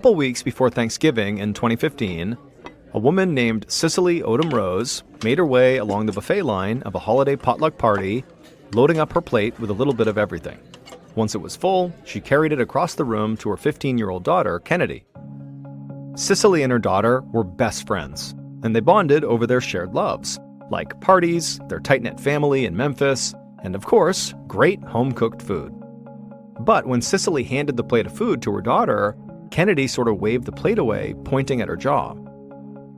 couple weeks before Thanksgiving in 2015, a woman named Cicely Odom Rose made her way along the buffet line of a holiday potluck party, loading up her plate with a little bit of everything. Once it was full, she carried it across the room to her 15-year-old daughter, Kennedy. Cicely and her daughter were best friends, and they bonded over their shared loves, like parties, their tight-knit family in Memphis, and of course, great home-cooked food. But when Cicely handed the plate of food to her daughter, Kennedy sort of waved the plate away, pointing at her jaw.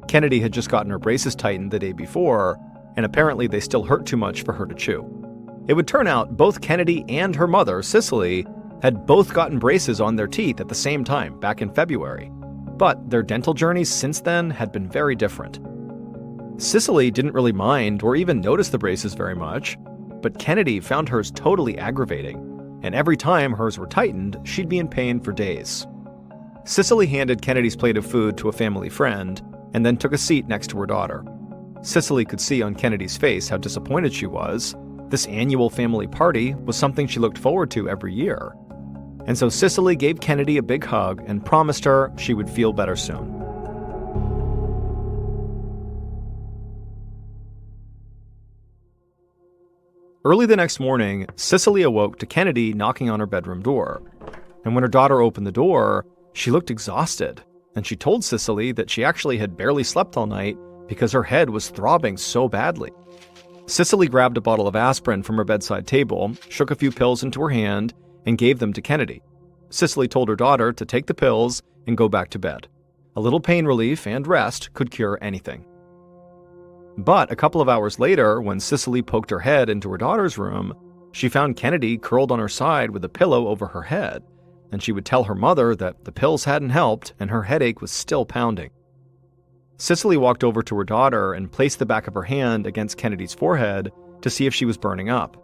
Kennedy had just gotten her braces tightened the day before, and apparently they still hurt too much for her to chew. It would turn out both Kennedy and her mother, Cicely, had both gotten braces on their teeth at the same time back in February. But their dental journeys since then had been very different. Cicely didn't really mind or even notice the braces very much, but Kennedy found hers totally aggravating, and every time hers were tightened, she'd be in pain for days. Cicely handed Kennedy's plate of food to a family friend, and then took a seat next to her daughter. Cicely could see on Kennedy's face how disappointed she was. This annual family party was something she looked forward to every year. And so Cicely gave Kennedy a big hug and promised her she would feel better soon. Early the next morning, Cicely awoke to Kennedy knocking on her bedroom door. And when her daughter opened the door, she looked exhausted, and she told Cicely that she actually had barely slept all night because her head was throbbing so badly. Cicely grabbed a bottle of aspirin from her bedside table, shook a few pills into her hand, and gave them to Kennedy. Cicely told her daughter to take the pills and go back to bed. A little pain relief and rest could cure anything. But a couple of hours later, when Cicely poked her head into her daughter's room, she found Kennedy curled on her side with a pillow over her head, and she would tell her mother that the pills hadn't helped and her headache was still pounding. Cicely walked over to her daughter and placed the back of her hand against Kennedy's forehead to see if she was burning up.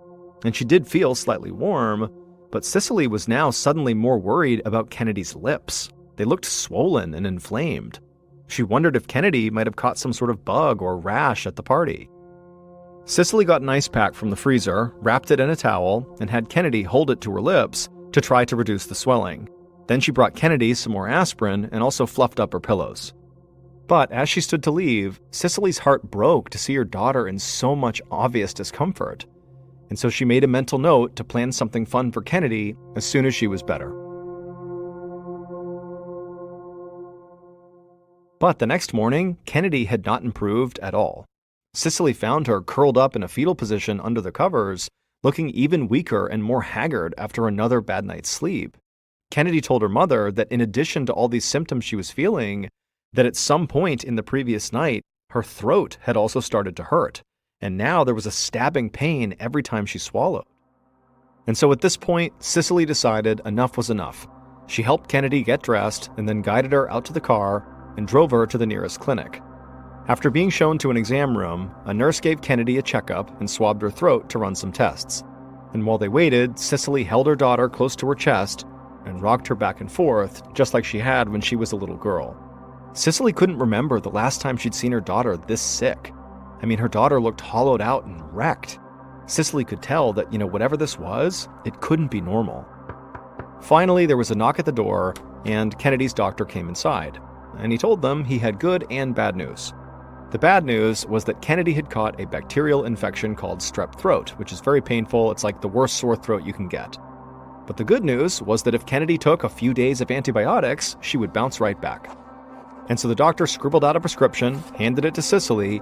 And she did feel slightly warm, but Cicely was now suddenly more worried about Kennedy's lips. They looked swollen and inflamed. She wondered if Kennedy might have caught some sort of bug or rash at the party. Cicely got an ice pack from the freezer, wrapped it in a towel, and had Kennedy hold it to her lips to try to reduce the swelling. Then she brought Kennedy some more aspirin and also fluffed up her pillows. But as she stood to leave, Cicely's heart broke to see her daughter in so much obvious discomfort. And so she made a mental note to plan something fun for Kennedy as soon as she was better. But the next morning, Kennedy had not improved at all. Cicely found her curled up in a fetal position under the covers, looking even weaker and more haggard after another bad night's sleep. Kennedy told her mother that in addition to all these symptoms she was feeling, that at some point in the previous night, her throat had also started to hurt, and now there was a stabbing pain every time she swallowed. And so at this point, Cicely decided enough was enough. She helped Kennedy get dressed and then guided her out to the car and drove her to the nearest clinic. After being shown to an exam room, a nurse gave Kennedy a checkup and swabbed her throat to run some tests. And while they waited, Cicely held her daughter close to her chest and rocked her back and forth, just like she had when she was a little girl. Cicely couldn't remember the last time she'd seen her daughter this sick. I mean, her daughter looked hollowed out and wrecked. Cicely could tell that, whatever this was, it couldn't be normal. Finally, there was a knock at the door, and Kennedy's doctor came inside, and he told them he had good and bad news. The bad news was that Kennedy had caught a bacterial infection called strep throat, which is very painful. It's like the worst sore throat you can get. But the good news was that if Kennedy took a few days of antibiotics, she would bounce right back. And so the doctor scribbled out a prescription, handed it to Cicely,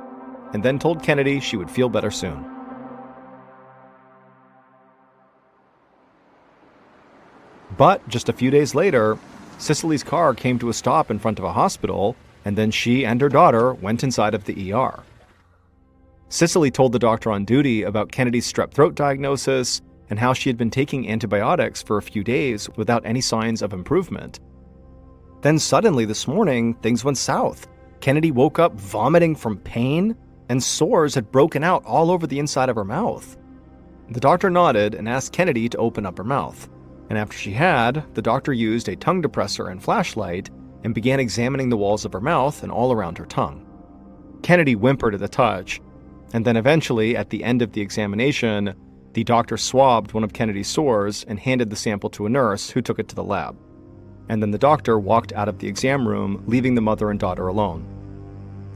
and then told Kennedy she would feel better soon. But just a few days later, Cicely's car came to a stop in front of a hospital, and then she and her daughter went inside of the ER. Cicely told the doctor on duty about Kennedy's strep throat diagnosis and how she had been taking antibiotics for a few days without any signs of improvement. Then suddenly this morning, things went south. Kennedy woke up vomiting from pain, and sores had broken out all over the inside of her mouth. The doctor nodded and asked Kennedy to open up her mouth. And after she had, the doctor used a tongue depressor and flashlight and began examining the walls of her mouth and all around her tongue. Kennedy whimpered at the touch, and then eventually, at the end of the examination, the doctor swabbed one of Kennedy's sores and handed the sample to a nurse who took it to the lab. and then the doctor walked out of the exam room, leaving the mother and daughter alone.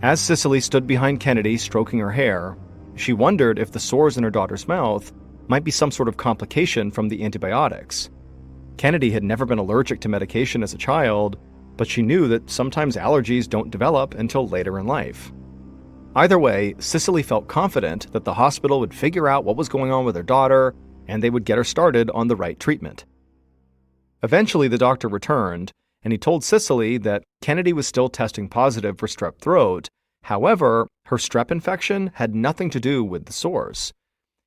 As Cicely stood behind Kennedy stroking her hair, she wondered if the sores in her daughter's mouth might be some sort of complication from the antibiotics. Kennedy had never been allergic to medication as a child, but she knew that sometimes allergies don't develop until later in life. Either way, Cicely felt confident that the hospital would figure out what was going on with her daughter and they would get her started on the right treatment. Eventually, the doctor returned, and he told Cicely that Kennedy was still testing positive for strep throat. However, her strep infection had nothing to do with the sores.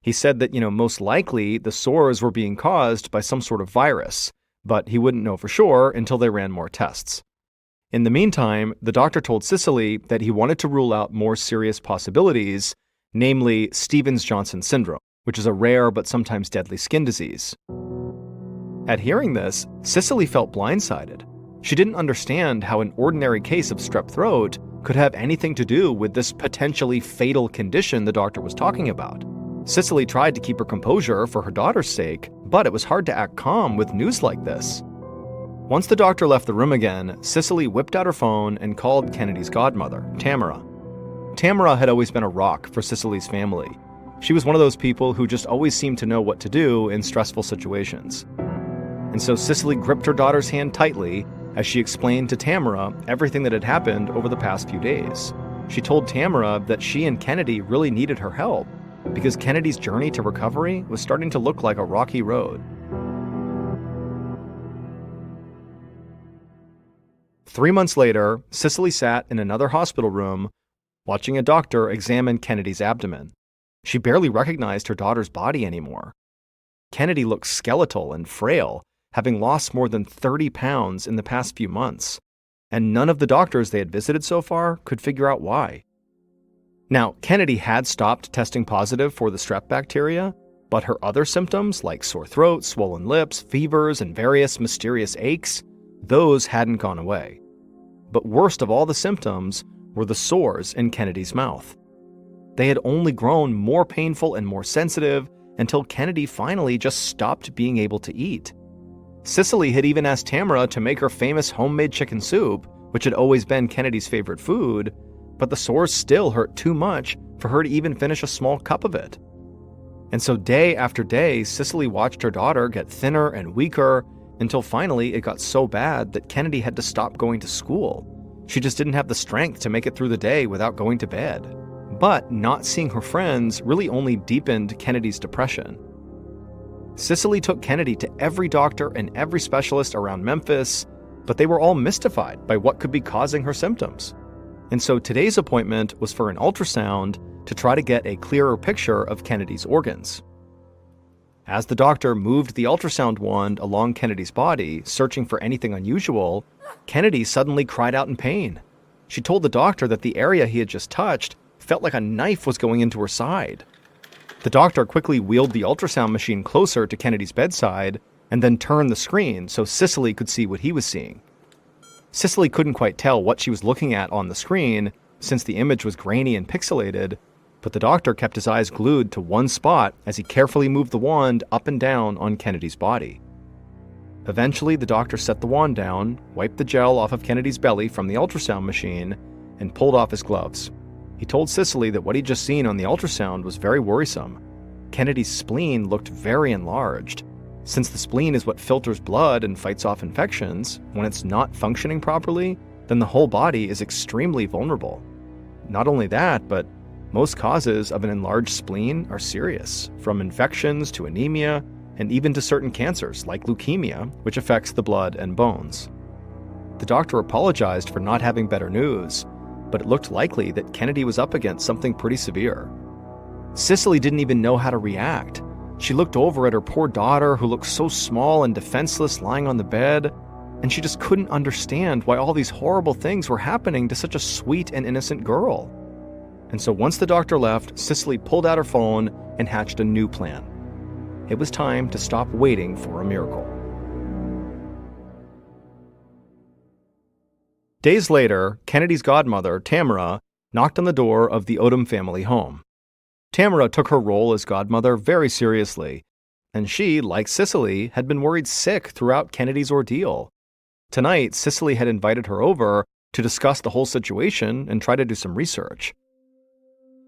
He said that, most likely the sores were being caused by some sort of virus, but he wouldn't know for sure until they ran more tests. In the meantime, the doctor told Cicely that he wanted to rule out more serious possibilities, namely Stevens-Johnson syndrome, which is a rare but sometimes deadly skin disease. At hearing this, Cicely felt blindsided. She didn't understand how an ordinary case of strep throat could have anything to do with this potentially fatal condition the doctor was talking about. Cicely tried to keep her composure for her daughter's sake, but it was hard to act calm with news like this. Once the doctor left the room again, Cicely whipped out her phone and called Kennedy's godmother, Tamara. Tamara had always been a rock for Cicely's family. She was one of those people who just always seemed to know what to do in stressful situations. And so Cicely gripped her daughter's hand tightly as she explained to Tamara everything that had happened over the past few days. She told Tamara that she and Kennedy really needed her help because Kennedy's journey to recovery was starting to look like a rocky road. 3 months later, Cicely sat in another hospital room watching a doctor examine Kennedy's abdomen. She barely recognized her daughter's body anymore. Kennedy looked skeletal and frail, having lost more than 30 pounds in the past few months, and none of the doctors they had visited so far could figure out why. Now, Kennedy had stopped testing positive for the strep bacteria, but her other symptoms like sore throat, swollen lips, fevers, and various mysterious aches, those hadn't gone away. But worst of all the symptoms were the sores in Kennedy's mouth. They had only grown more painful and more sensitive until Kennedy finally just stopped being able to eat. Cicely had even asked Tamara to make her famous homemade chicken soup, which had always been Kennedy's favorite food, but the sores still hurt too much for her to even finish a small cup of it. And so day after day, Cicely watched her daughter get thinner and weaker until finally it got so bad that Kennedy had to stop going to school. She just didn't have the strength to make it through the day without going to bed. But not seeing her friends really only deepened Kennedy's depression. Cicely took Kennedy to every doctor and every specialist around Memphis, but they were all mystified by what could be causing her symptoms. And so today's appointment was for an ultrasound to try to get a clearer picture of Kennedy's organs. As the doctor moved the ultrasound wand along Kennedy's body, searching for anything unusual, Kennedy suddenly cried out in pain. She told the doctor that the area he had just touched felt like a knife was going into her side. The doctor quickly wheeled the ultrasound machine closer to Kennedy's bedside and then turned the screen so Cicely could see what he was seeing. Cicely couldn't quite tell what she was looking at on the screen since the image was grainy and pixelated, but the doctor kept his eyes glued to one spot as he carefully moved the wand up and down on Kennedy's body. Eventually, the doctor set the wand down, wiped the gel off of Kennedy's belly from the ultrasound machine, and pulled off his gloves. He told Cicely that what he'd just seen on the ultrasound was very worrisome. Kennedy's spleen looked very enlarged. Since the spleen is what filters blood and fights off infections, when it's not functioning properly, then the whole body is extremely vulnerable. Not only that, but most causes of an enlarged spleen are serious, from infections to anemia, and even to certain cancers like leukemia, which affects the blood and bones. The doctor apologized for not having better news, but it looked likely that Kennedy was up against something pretty severe. Cicely didn't even know how to react. She looked over at her poor daughter, who looked so small and defenseless lying on the bed, and she just couldn't understand why all these horrible things were happening to such a sweet and innocent girl. And so once the doctor left, Cicely pulled out her phone and hatched a new plan. It was time to stop waiting for a miracle. Days later, Kennedy's godmother, Tamara, knocked on the door of the Odom family home. Tamara took her role as godmother very seriously, and she, like Cicely, had been worried sick throughout Kennedy's ordeal. Tonight, Cicely had invited her over to discuss the whole situation and try to do some research.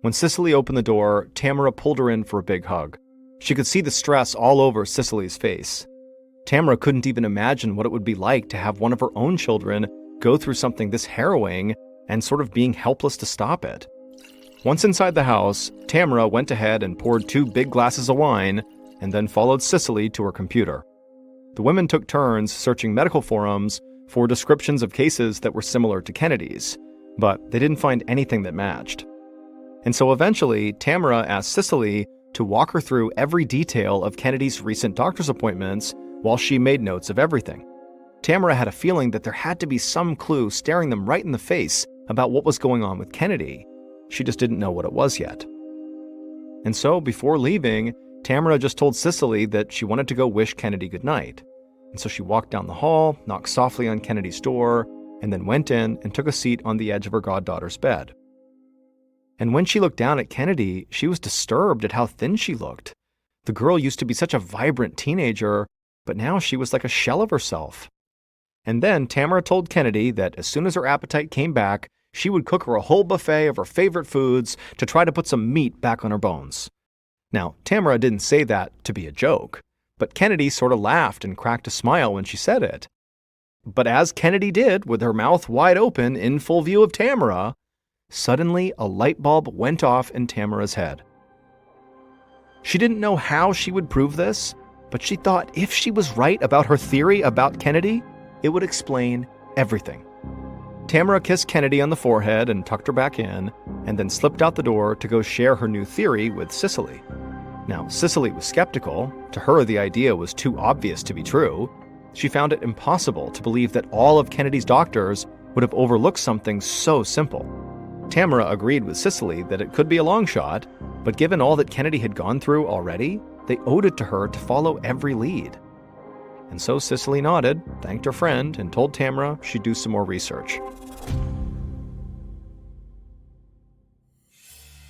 When Cicely opened the door, Tamara pulled her in for a big hug. She could see the stress all over Cicely's face. Tamara couldn't even imagine what it would be like to have one of her own children go through something this harrowing and sort of being helpless to stop it. Once inside the house, Tamara went ahead and poured 2 big glasses of wine and then followed Cicely to her computer. The women took turns searching medical forums for descriptions of cases that were similar to Kennedy's, but they didn't find anything that matched. And so eventually, Tamara asked Cicely to walk her through every detail of Kennedy's recent doctor's appointments while she made notes of everything. Tamara had a feeling that there had to be some clue staring them right in the face about what was going on with Kennedy. She just didn't know what it was yet. And so, before leaving, Tamara just told Cicely that she wanted to go wish Kennedy goodnight. And so she walked down the hall, knocked softly on Kennedy's door, and then went in and took a seat on the edge of her goddaughter's bed. And when she looked down at Kennedy, she was disturbed at how thin she looked. The girl used to be such a vibrant teenager, but now she was like a shell of herself. And then Tamara told Kennedy that as soon as her appetite came back, she would cook her a whole buffet of her favorite foods to try to put some meat back on her bones. Now, Tamara didn't say that to be a joke, but Kennedy sort of laughed and cracked a smile when she said it. But as Kennedy did, with her mouth wide open in full view of Tamara, suddenly a light bulb went off in Tamara's head. She didn't know how she would prove this, but she thought if she was right about her theory about Kennedy, it would explain everything. Tamara kissed Kennedy on the forehead and tucked her back in, and then slipped out the door to go share her new theory with Cicely. Now, Cicely was skeptical. To her, the idea was too obvious to be true. She found it impossible to believe that all of Kennedy's doctors would have overlooked something so simple. Tamara agreed with Cicely that it could be a long shot, but given all that Kennedy had gone through already, they owed it to her to follow every lead. And so Cicely nodded, thanked her friend, and told Tamara she'd do some more research.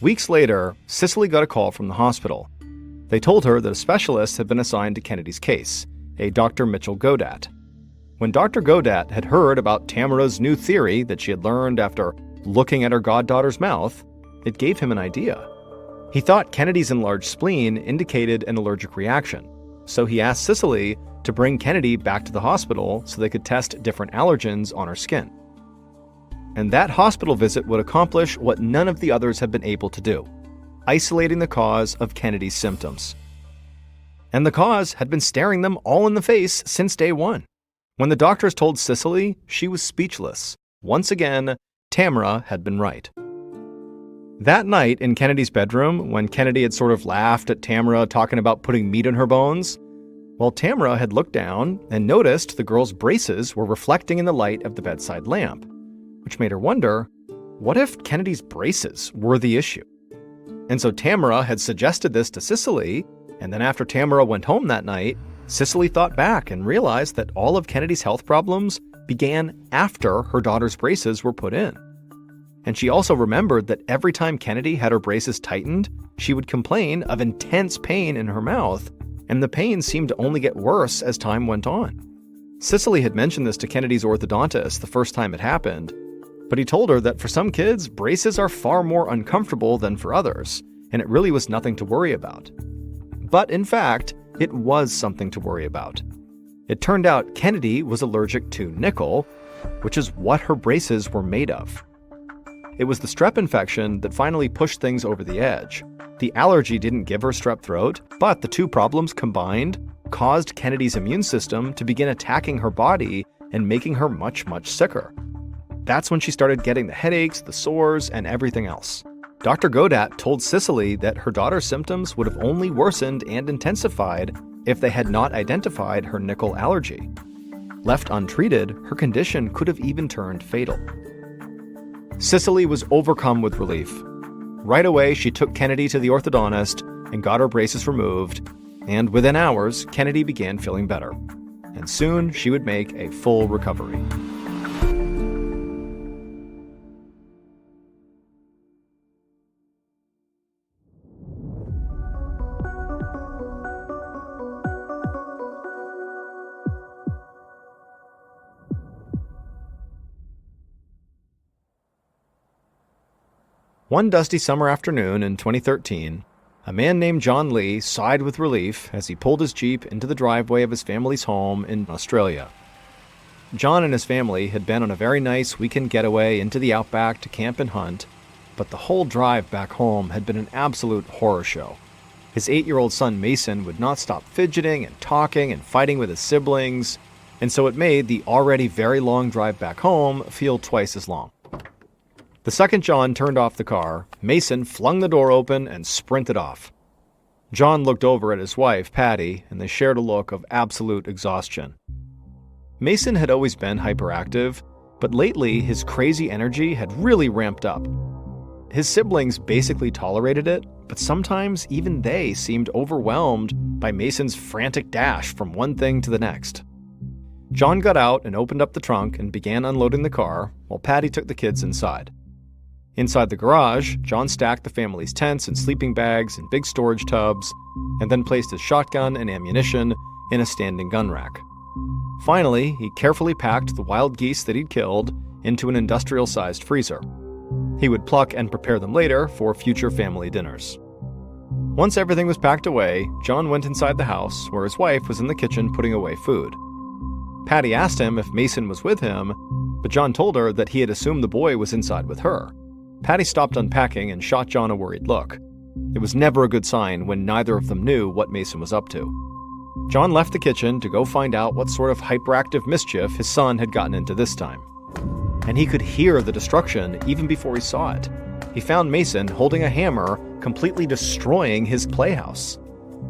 Weeks later, Cicely got a call from the hospital. They told her that a specialist had been assigned to Kennedy's case, a Dr. Mitchell Godat. When Dr. Godat had heard about Tamara's new theory that she had learned after looking at her goddaughter's mouth, it gave him an idea. He thought Kennedy's enlarged spleen indicated an allergic reaction, so he asked Cicely to bring Kennedy back to the hospital so they could test different allergens on her skin. And that hospital visit would accomplish what none of the others had been able to do, isolating the cause of Kennedy's symptoms. And the cause had been staring them all in the face since day one. When the doctors told Cicely, she was speechless. Once again, Tamara had been right. That night in Kennedy's bedroom, when Kennedy had sort of laughed at Tamara talking about putting meat in her bones, well, Tamara had looked down and noticed the girl's braces were reflecting in the light of the bedside lamp, which made her wonder, what if Kennedy's braces were the issue? And so Tamara had suggested this to Cicely, and then after Tamara went home that night, Cicely thought back and realized that all of Kennedy's health problems began after her daughter's braces were put in. And she also remembered that every time Kennedy had her braces tightened, she would complain of intense pain in her mouth, and the pain seemed to only get worse as time went on. Cicely had mentioned this to Kennedy's orthodontist the first time it happened, but he told her that for some kids, braces are far more uncomfortable than for others, and it really was nothing to worry about. But in fact, it was something to worry about. It turned out Kennedy was allergic to nickel, which is what her braces were made of. It was the strep infection that finally pushed things over the edge. The allergy didn't give her strep throat, but the two problems combined caused Kennedy's immune system to begin attacking her body and making her much, much sicker. That's when she started getting the headaches, the sores, and everything else. Dr. Godat told Cicely that her daughter's symptoms would have only worsened and intensified if they had not identified her nickel allergy. Left untreated, her condition could have even turned fatal. Cicely was overcome with relief. Right away, she took Kennedy to the orthodontist and got her braces removed, and within hours, Kennedy began feeling better. And soon, she would make a full recovery. One dusty summer afternoon in 2013, a man named John Lee sighed with relief as he pulled his Jeep into the driveway of his family's home in Australia. John and his family had been on a very nice weekend getaway into the outback to camp and hunt, but the whole drive back home had been an absolute horror show. His 8-year-old son Mason would not stop fidgeting and talking and fighting with his siblings, and so it made the already very long drive back home feel twice as long. The second John turned off the car, Mason flung the door open and sprinted off. John looked over at his wife, Patty, and they shared a look of absolute exhaustion. Mason had always been hyperactive, but lately his crazy energy had really ramped up. His siblings basically tolerated it, but sometimes even they seemed overwhelmed by Mason's frantic dash from one thing to the next. John got out and opened up the trunk and began unloading the car, while Patty took the kids inside. Inside the garage, John stacked the family's tents and sleeping bags in big storage tubs, and then placed his shotgun and ammunition in a standing gun rack. Finally, he carefully packed the wild geese that he'd killed into an industrial-sized freezer. He would pluck and prepare them later for future family dinners. Once everything was packed away, John went inside the house, where his wife was in the kitchen putting away food. Patty asked him if Mason was with him, but John told her that he had assumed the boy was inside with her. Patty stopped unpacking and shot John a worried look. It was never a good sign when neither of them knew what Mason was up to. John left the kitchen to go find out what sort of hyperactive mischief his son had gotten into this time. And he could hear the destruction even before he saw it. He found Mason holding a hammer, completely destroying his playhouse.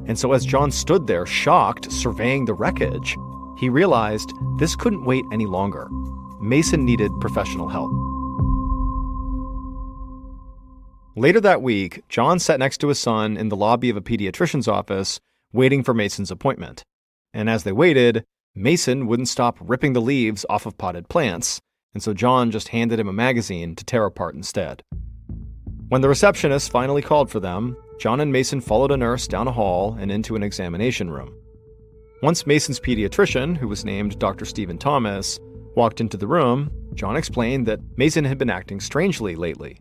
And so as John stood there, shocked, surveying the wreckage, he realized this couldn't wait any longer. Mason needed professional help. Later that week, John sat next to his son in the lobby of a pediatrician's office, waiting for Mason's appointment. And as they waited, Mason wouldn't stop ripping the leaves off of potted plants, and so John just handed him a magazine to tear apart instead. When the receptionist finally called for them, John and Mason followed a nurse down a hall and into an examination room. Once Mason's pediatrician, who was named Dr. Stephen Thomas, walked into the room, John explained that Mason had been acting strangely lately.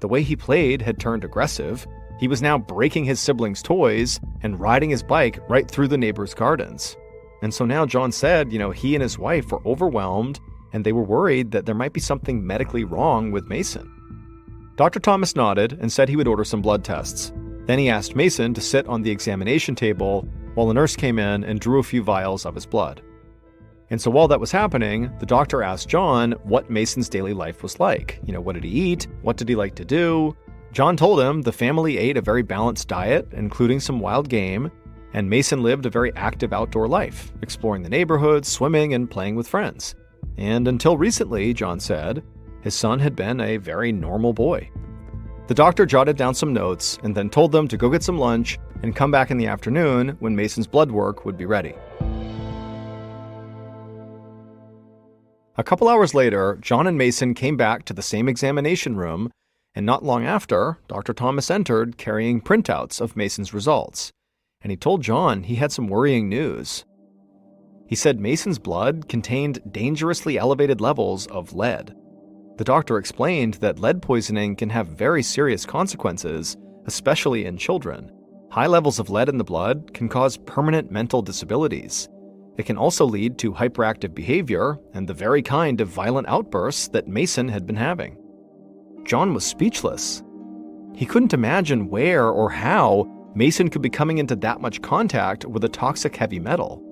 The way he played had turned aggressive. He was now breaking his siblings' toys and riding his bike right through the neighbors' gardens. And so now John said, he and his wife were overwhelmed and they were worried that there might be something medically wrong with Mason. Dr. Thomas nodded and said he would order some blood tests. Then he asked Mason to sit on the examination table while a nurse came in and drew a few vials of his blood. And so while that was happening, the doctor asked John what Mason's daily life was like. What did he eat? What did he like to do? John told him the family ate a very balanced diet, including some wild game, and Mason lived a very active outdoor life, exploring the neighborhood, swimming, and playing with friends. And until recently, John said, his son had been a very normal boy. The doctor jotted down some notes and then told them to go get some lunch and come back in the afternoon when Mason's blood work would be ready. A couple hours later, John and Mason came back to the same examination room, and not long after, Dr. Thomas entered carrying printouts of Mason's results, and he told John he had some worrying news. He said Mason's blood contained dangerously elevated levels of lead. The doctor explained that lead poisoning can have very serious consequences, especially in children. High levels of lead in the blood can cause permanent mental disabilities. It can also lead to hyperactive behavior and the very kind of violent outbursts that Mason had been having. John was speechless. He couldn't imagine where or how Mason could be coming into that much contact with a toxic heavy metal.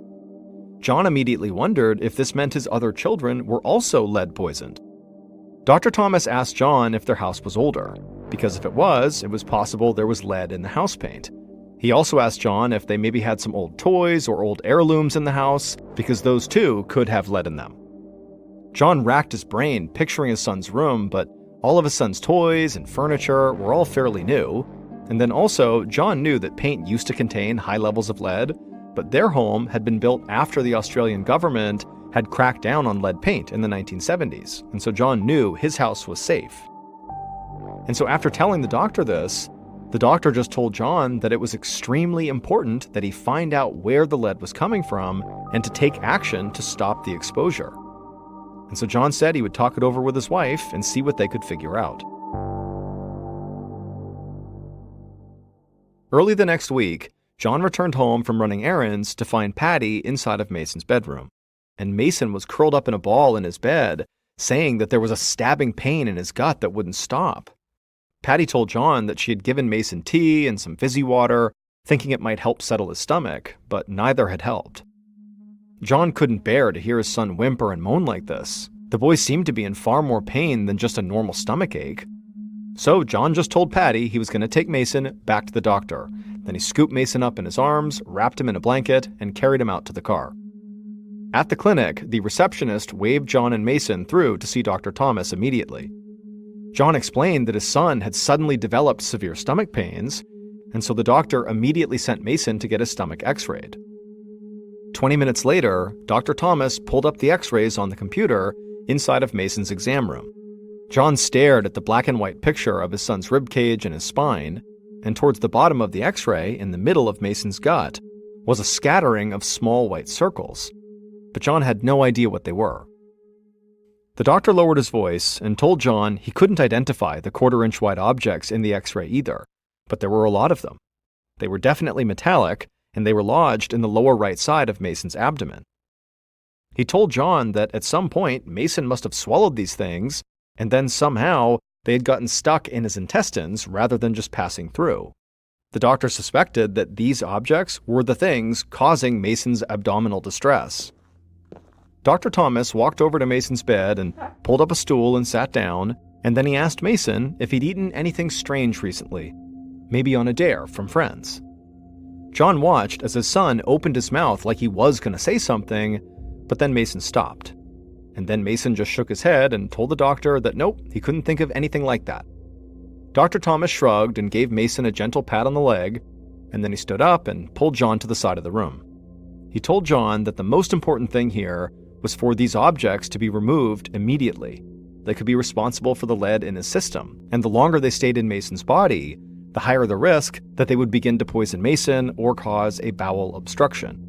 John immediately wondered if this meant his other children were also lead poisoned. Dr. Thomas asked John if their house was older, because if it was possible there was lead in the house paint. He also asked John if they maybe had some old toys or old heirlooms in the house, because those too could have lead in them. John racked his brain picturing his son's room, but all of his son's toys and furniture were all fairly new. And then also, John knew that paint used to contain high levels of lead, but their home had been built after the Australian government had cracked down on lead paint in the 1970s, and so John knew his house was safe. And so after telling the doctor this, the doctor just told John that it was extremely important that he find out where the lead was coming from and to take action to stop the exposure. And so John said he would talk it over with his wife and see what they could figure out. Early the next week, John returned home from running errands to find Patty inside of Mason's bedroom. And Mason was curled up in a ball in his bed, saying that there was a stabbing pain in his gut that wouldn't stop. Patty told John that she had given Mason tea and some fizzy water, thinking it might help settle his stomach, but neither had helped. John couldn't bear to hear his son whimper and moan like this. The boy seemed to be in far more pain than just a normal stomachache. So John just told Patty he was going to take Mason back to the doctor. Then he scooped Mason up in his arms, wrapped him in a blanket, and carried him out to the car. At the clinic, the receptionist waved John and Mason through to see Dr. Thomas immediately. John explained that his son had suddenly developed severe stomach pains, and so the doctor immediately sent Mason to get his stomach x-rayed. 20 minutes later, Dr. Thomas pulled up the x-rays on the computer inside of Mason's exam room. John stared at the black and white picture of his son's ribcage and his spine, and towards the bottom of the x-ray, in the middle of Mason's gut, was a scattering of small white circles. But John had no idea what they were. The doctor lowered his voice and told John he couldn't identify the quarter-inch wide objects in the x-ray either, but there were a lot of them. They were definitely metallic, and they were lodged in the lower right side of Mason's abdomen. He told John that at some point Mason must have swallowed these things, and then somehow they had gotten stuck in his intestines rather than just passing through. The doctor suspected that these objects were the things causing Mason's abdominal distress. Dr. Thomas walked over to Mason's bed and pulled up a stool and sat down, and then he asked Mason if he'd eaten anything strange recently, maybe on a dare from friends. John watched as his son opened his mouth like he was going to say something, but then Mason stopped. And then Mason just shook his head and told the doctor that nope, he couldn't think of anything like that. Dr. Thomas shrugged and gave Mason a gentle pat on the leg, and then he stood up and pulled John to the side of the room. He told John that the most important thing here was for these objects to be removed immediately. They could be responsible for the lead in his system, and the longer they stayed in Mason's body, the higher the risk that they would begin to poison Mason or cause a bowel obstruction.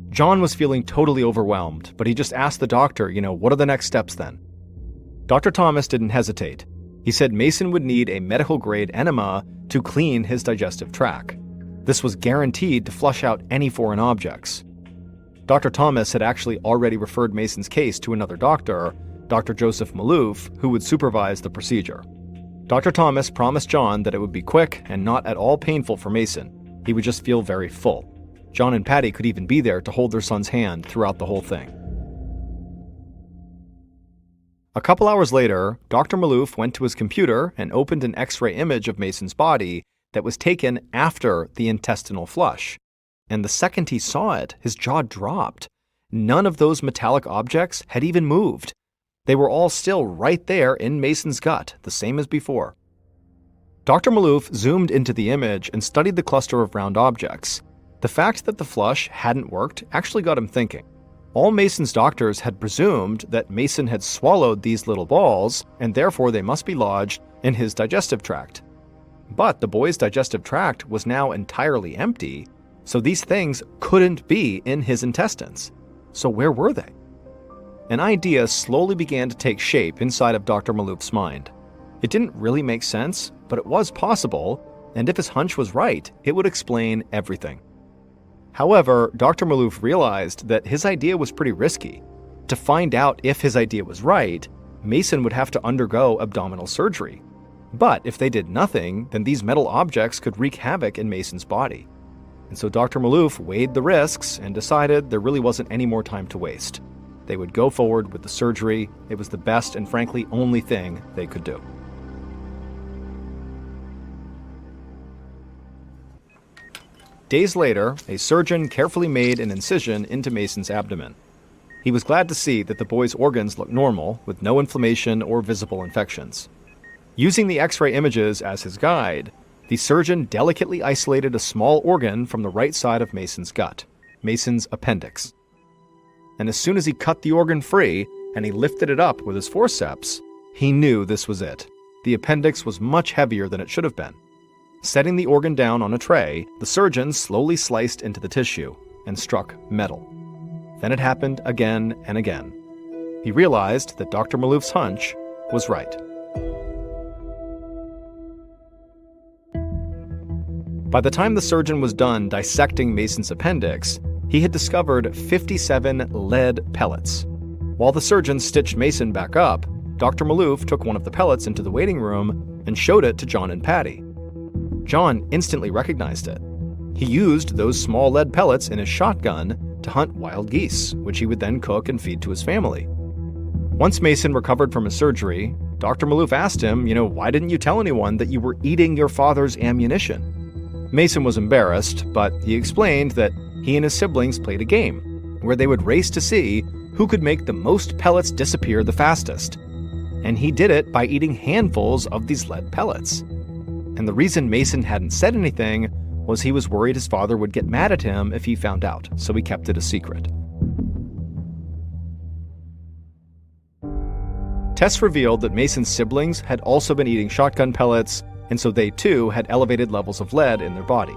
John was feeling totally overwhelmed, but he just asked the doctor, what are the next steps then? Dr. Thomas didn't hesitate. He said Mason would need a medical-grade enema to clean his digestive tract. This was guaranteed to flush out any foreign objects. Dr. Thomas had actually already referred Mason's case to another doctor, Dr. Joseph Maloof, who would supervise the procedure. Dr. Thomas promised John that it would be quick and not at all painful for Mason. He would just feel very full. John and Patty could even be there to hold their son's hand throughout the whole thing. A couple hours later, Dr. Maloof went to his computer and opened an X-ray image of Mason's body that was taken after the intestinal flush. And the second he saw it, his jaw dropped. None of those metallic objects had even moved. They were all still right there in Mason's gut, the same as before. Dr. Maloof zoomed into the image and studied the cluster of round objects. The fact that the flush hadn't worked actually got him thinking. All Mason's doctors had presumed that Mason had swallowed these little balls, and therefore they must be lodged in his digestive tract. But the boy's digestive tract was now entirely empty, so these things couldn't be in his intestines. So where were they? An idea slowly began to take shape inside of Dr. Maloof's mind. It didn't really make sense, but it was possible, and if his hunch was right, it would explain everything. However, Dr. Maloof realized that his idea was pretty risky. To find out if his idea was right, Mason would have to undergo abdominal surgery. But if they did nothing, then these metal objects could wreak havoc in Mason's body. And so Dr. Maloof weighed the risks and decided there really wasn't any more time to waste. They would go forward with the surgery. It was the best and frankly only thing they could do. Days later, a surgeon carefully made an incision into Mason's abdomen. He was glad to see that the boy's organs looked normal, with no inflammation or visible infections. Using the X-ray images as his guide, the surgeon delicately isolated a small organ from the right side of Mason's gut, Mason's appendix. And as soon as he cut the organ free and he lifted it up with his forceps, he knew this was it. The appendix was much heavier than it should have been. Setting the organ down on a tray, the surgeon slowly sliced into the tissue and struck metal. Then it happened again and again. He realized that Dr. Maloof's hunch was right. By the time the surgeon was done dissecting Mason's appendix, he had discovered 57 lead pellets. While the surgeon stitched Mason back up, Dr. Maloof took one of the pellets into the waiting room and showed it to John and Patty. John instantly recognized it. He used those small lead pellets in his shotgun to hunt wild geese, which he would then cook and feed to his family. Once Mason recovered from his surgery, Dr. Maloof asked him, why didn't you tell anyone that you were eating your father's ammunition? Mason was embarrassed, but he explained that he and his siblings played a game where they would race to see who could make the most pellets disappear the fastest. And he did it by eating handfuls of these lead pellets. And the reason Mason hadn't said anything was he was worried his father would get mad at him if he found out, so he kept it a secret. Tests revealed that Mason's siblings had also been eating shotgun pellets, and so they too had elevated levels of lead in their body.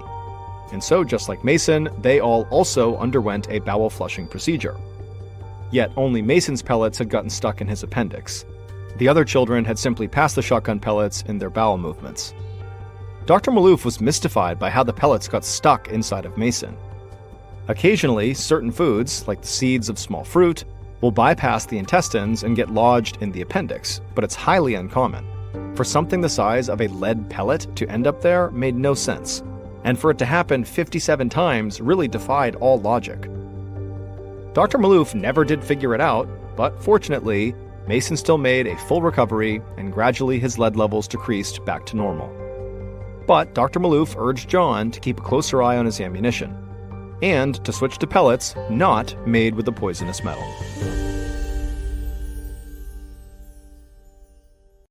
And so, just like Mason, they all also underwent a bowel flushing procedure. Yet only Mason's pellets had gotten stuck in his appendix. The other children had simply passed the shotgun pellets in their bowel movements. Dr. Maloof was mystified by how the pellets got stuck inside of Mason. Occasionally, certain foods, like the seeds of small fruit, will bypass the intestines and get lodged in the appendix, but it's highly uncommon. For something the size of a lead pellet to end up there made no sense, and for it to happen 57 times really defied all logic. Dr. Maloof never did figure it out, but fortunately, Mason still made a full recovery, and gradually his lead levels decreased back to normal. But Dr. Maloof urged John to keep a closer eye on his ammunition, and to switch to pellets not made with the poisonous metal.